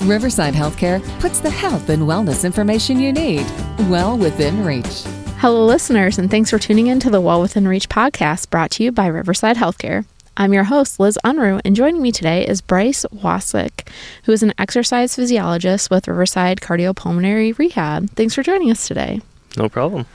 Riverside Healthcare puts the health and wellness information you need well within reach. Hello, listeners, and thanks for tuning in to the Well Within Reach podcast brought to you by Riverside Healthcare. I'm your host, Liz Unruh, and joining me today is Bryce Wasik, who is an exercise physiologist with Riverside Cardiopulmonary Rehab. Thanks for joining us today. No problem.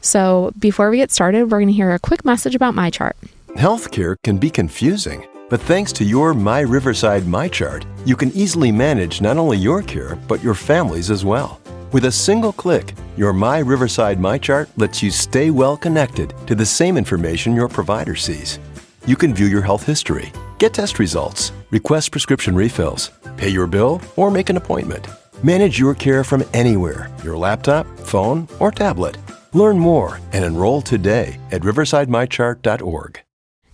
So before we get started, we're going to hear a quick message about MyChart. Healthcare can be confusing, but thanks to your My Riverside MyChart, you can easily manage not only your care, but your family's as well. With a single click, your My Riverside MyChart lets you stay well connected to the same information your provider sees. You can view your health history, get test results, request prescription refills, pay your bill, or make an appointment. Manage your care from anywhere, your laptop, phone, or tablet. Learn more and enroll today at riversidemychart.org.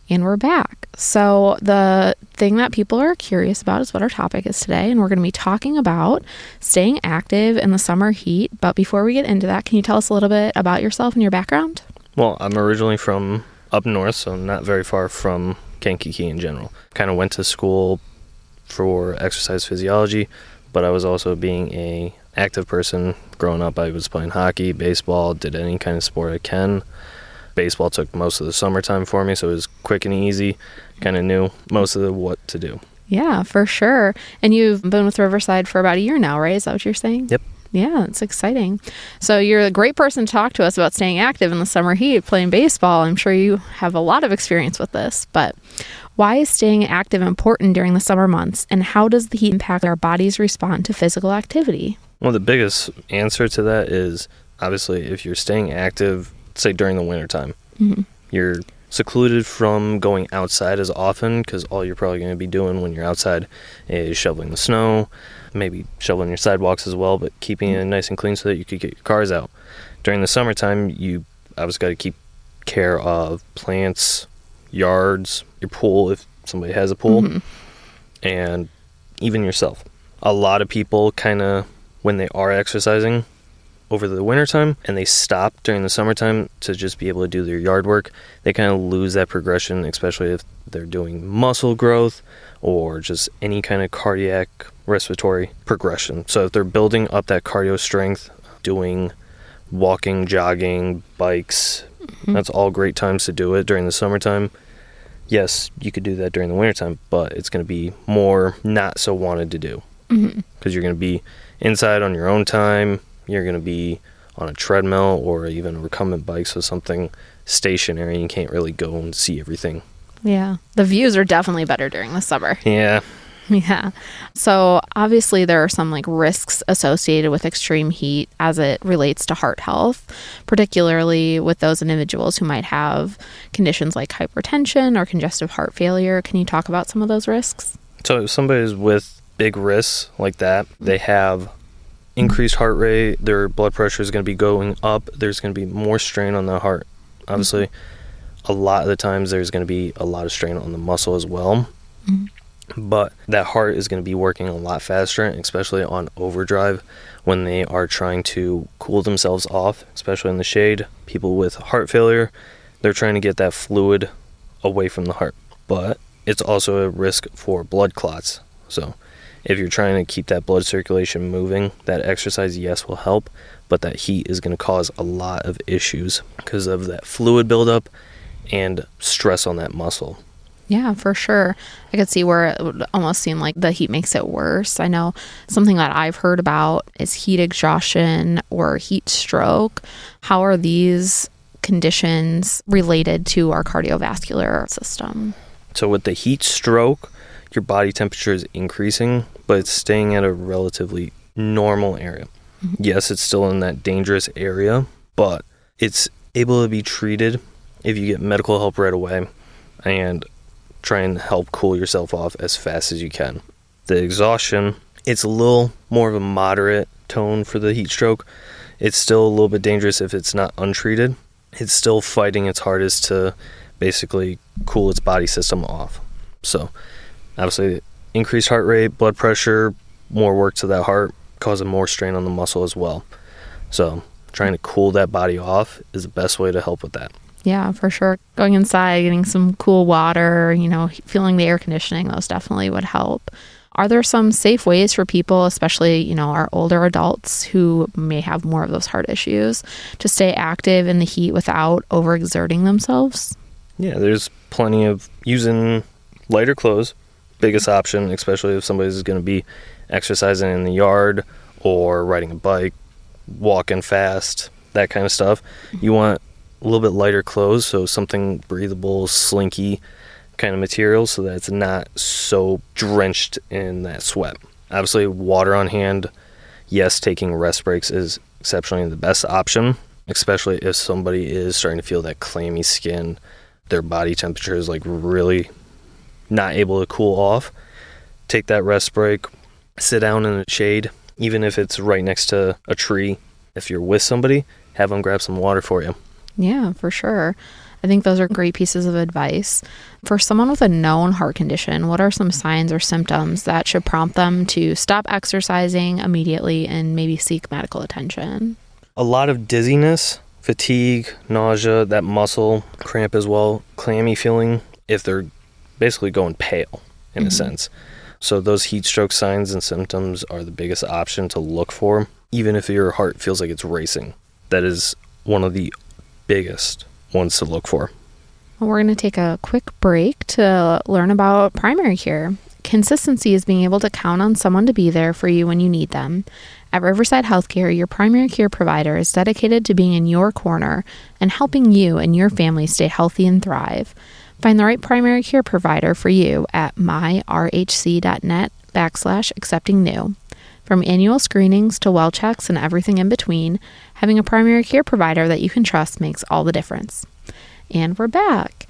And we're back. So the thing that people are curious about is what our topic is today, and we're going to be talking about staying active in the summer heat. But before we get into that, can you tell us a little bit about yourself and your background? Well, I'm originally from up north, so not very far from Kankakee in general. Kind of went to school for exercise physiology, but I was also being a active person. Growing up, I was playing hockey, baseball, did any kind of sport I can. Baseball took most of the summertime for me, so it was quick and easy. Kind of knew most of what to do. Yeah, for sure. And you've been with Riverside for about a year now, right? Is that what you're saying? Yep. Yeah, it's exciting. So you're a great person to talk to us about staying active in the summer heat, playing baseball. I'm sure you have a lot of experience with this, but why is staying active important during the summer months, and how does the heat impact our bodies respond to physical activity? Well, the biggest answer to that is, obviously, if you're staying active, say during the wintertime, you're secluded from going outside as often, because all you're probably going to be doing when you're outside is shoveling the snow, maybe shoveling your sidewalks as well, but keeping it nice and clean so that you could get your cars out. During the summertime, you obviously got to keep care of plants, yards, your pool if somebody has a pool, and even yourself. A lot of people kind of, when they are exercising over the wintertime and they stop during the summertime to just be able to do their yard work, they kind of lose that progression, especially if they're doing muscle growth or just any kind of cardiac respiratory progression. So if they're building up that cardio strength, doing walking, jogging, bikes, that's all great times to do it during the summertime. Yes, you could do that during the wintertime, but it's going to be more not so wanted to do, because you're going to be inside on your own time. You're going to be on a treadmill or even a recumbent bike, so something stationary, and you can't really go and see everything. Yeah, the views are definitely better during the summer. Yeah. Yeah. So obviously there are some risks associated with extreme heat as it relates to heart health, particularly with those individuals who might have conditions like hypertension or congestive heart failure. Can you talk about some of those risks? So if somebody's with big risks like that, they have increased heart rate, their blood pressure is going to be going up, there's going to be more strain on the heart. Obviously, a lot of the times there's going to be a lot of strain on the muscle as well. But that heart is going to be working a lot faster, especially on overdrive when they are trying to cool themselves off, especially in the shade. People with heart failure, they're trying to get that fluid away from the heart. But it's also a risk for blood clots. So if you're trying to keep that blood circulation moving, that exercise, yes, will help, but that heat is going to cause a lot of issues because of that fluid buildup and stress on that muscle. Yeah, for sure. I could see where it would almost seem like the heat makes it worse. I know something that I've heard about is heat exhaustion or heat stroke. How are these conditions related to our cardiovascular system? So with the heat stroke, your body temperature is increasing, but it's staying at a relatively normal area. Yes, it's still in that dangerous area, but it's able to be treated if you get medical help right away and try and help cool yourself off as fast as you can. The exhaustion, it's a little more of a moderate tone for the heat stroke. It's still a little bit dangerous if it's not untreated. It's still fighting its hardest to basically cool its body system off. So obviously increased heart rate, blood pressure, more work to that heart, causing more strain on the muscle as well. So trying to cool that body off is the best way to help with that. Yeah, for sure. Going inside, getting some cool water, feeling the air conditioning, those definitely would help. Are there some safe ways for people, especially, our older adults who may have more of those heart issues, to stay active in the heat without overexerting themselves? Yeah, there's plenty of using lighter clothes. Biggest option, especially if somebody's going to be exercising in the yard or riding a bike, walking fast, that kind of stuff. You want a little bit lighter clothes, so something breathable, slinky kind of material so that it's not so drenched in that sweat. Obviously, water on hand. Yes, taking rest breaks is exceptionally the best option, especially if somebody is starting to feel that clammy skin, their body temperature is like really not able to cool off. Take that rest break, sit down in the shade, even if it's right next to a tree. If you're with somebody, have them grab some water for you. Yeah, for sure. I think those are great pieces of advice. For someone with a known heart condition, what are some signs or symptoms that should prompt them to stop exercising immediately and maybe seek medical attention? A lot of dizziness, fatigue, nausea, that muscle cramp as well, clammy feeling if they're basically going pale in a sense. So those heat stroke signs and symptoms are the biggest option to look for, even if your heart feels like it's racing. That is one of the biggest ones to look for. Well, we're going to take a quick break to learn about primary care. Consistency is being able to count on someone to be there for you when you need them. At Riverside Healthcare, your primary care provider is dedicated to being in your corner and helping you and your family stay healthy and thrive. Find the right primary care provider for you at myrhc.net/accepting new. From annual screenings to well checks and everything in between, having a primary care provider that you can trust makes all the difference. And we're back.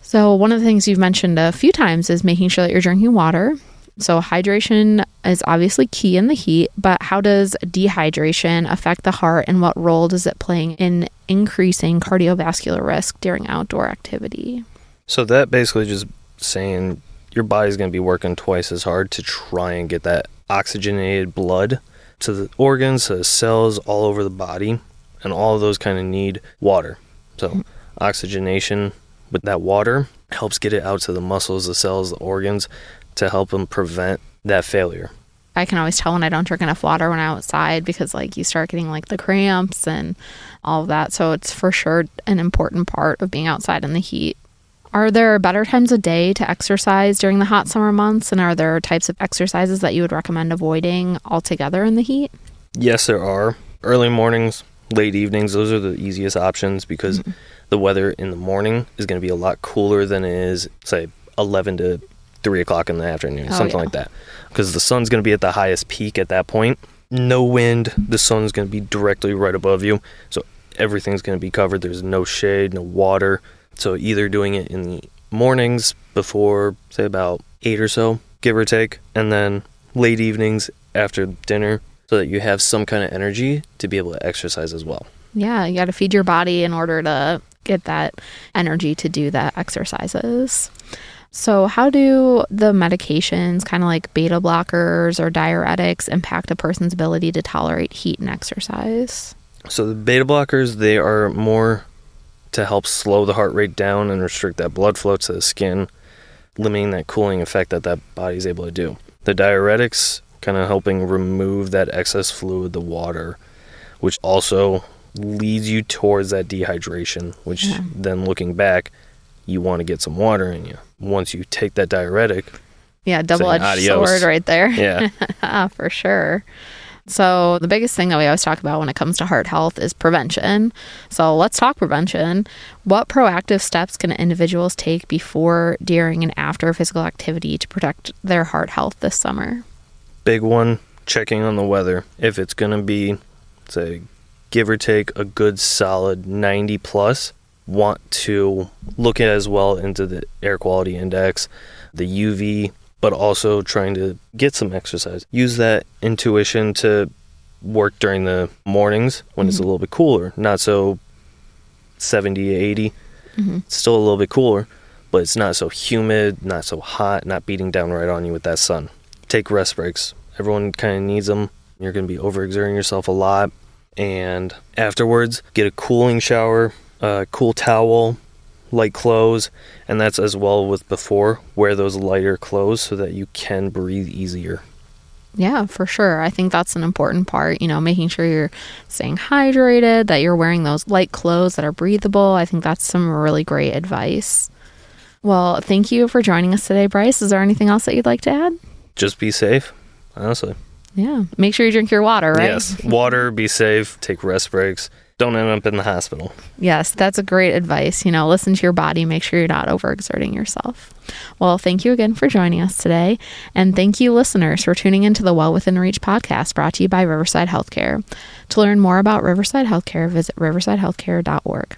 So one of the things you've mentioned a few times is making sure that you're drinking water. So hydration is obviously key in the heat, but how does dehydration affect the heart and what role does it play in increasing cardiovascular risk during outdoor activity? So that basically just saying your body's going to be working twice as hard to try and get that oxygenated blood to the organs, to the cells all over the body, and all of those kind of need water. So oxygenation with that water helps get it out to the muscles, the cells, the organs, to help them prevent that failure. I can always tell when I don't drink enough water when I'm outside because you start getting the cramps and all of that. So it's for sure an important part of being outside in the heat. Are there better times of day to exercise during the hot summer months? And are there types of exercises that you would recommend avoiding altogether in the heat? Yes, there are. Early mornings, late evenings, those are the easiest options because the weather in the morning is going to be a lot cooler than it is, say, 11 to 3 o'clock in the afternoon, something like that. Because the sun's going to be at the highest peak at that point. No wind, the sun's going to be directly right above you. So everything's going to be covered. There's no shade, no water. So either doing it in the mornings before, say, about 8 or so, give or take, and then late evenings after dinner so that you have some kind of energy to be able to exercise as well. Yeah, you got to feed your body in order to get that energy to do the exercises. So how do the medications, kind of like beta blockers or diuretics, impact a person's ability to tolerate heat and exercise? So the beta blockers, they are more to help slow the heart rate down and restrict that blood flow to the skin, limiting that cooling effect that body's able to do. The diuretics kind of helping remove that excess fluid, the water, which also leads you towards that dehydration, which then looking back, you want to get some water in you. Once you take that diuretic, double-edged sword right there. Yeah. For sure. So the biggest thing that we always talk about when it comes to heart health is prevention. So let's talk prevention. What proactive steps can individuals take before, during, and after physical activity to protect their heart health this summer? Big one, checking on the weather. If it's going to be, say, give or take a good solid 90 plus, want to look at as well into the air quality index, the UV, but also trying to get some exercise. Use that intuition to work during the mornings when it's a little bit cooler, not so 70, 80. It's still a little bit cooler, but it's not so humid, not so hot, not beating down right on you with that sun. Take rest breaks. Everyone kind of needs them. You're going to be overexerting yourself a lot. And afterwards, get a cooling shower, cool towel, light clothes, and that's as well with before. Wear those lighter clothes so that you can breathe easier. Yeah, for sure. I think that's an important part, making sure you're staying hydrated, that you're wearing those light clothes that are breathable. I think that's some really great advice. Well, thank you for joining us today, Bryce. Is there anything else that you'd like to add? Just be safe, honestly. Yeah. Make sure you drink your water, right? Yes. Water, be safe, take rest breaks. Don't end up in the hospital. Yes, that's a great advice. Listen to your body. Make sure you're not overexerting yourself. Well, thank you again for joining us today. And thank you, listeners, for tuning into the Well Within Reach podcast brought to you by Riverside Healthcare. To learn more about Riverside Healthcare, visit riversidehealthcare.org.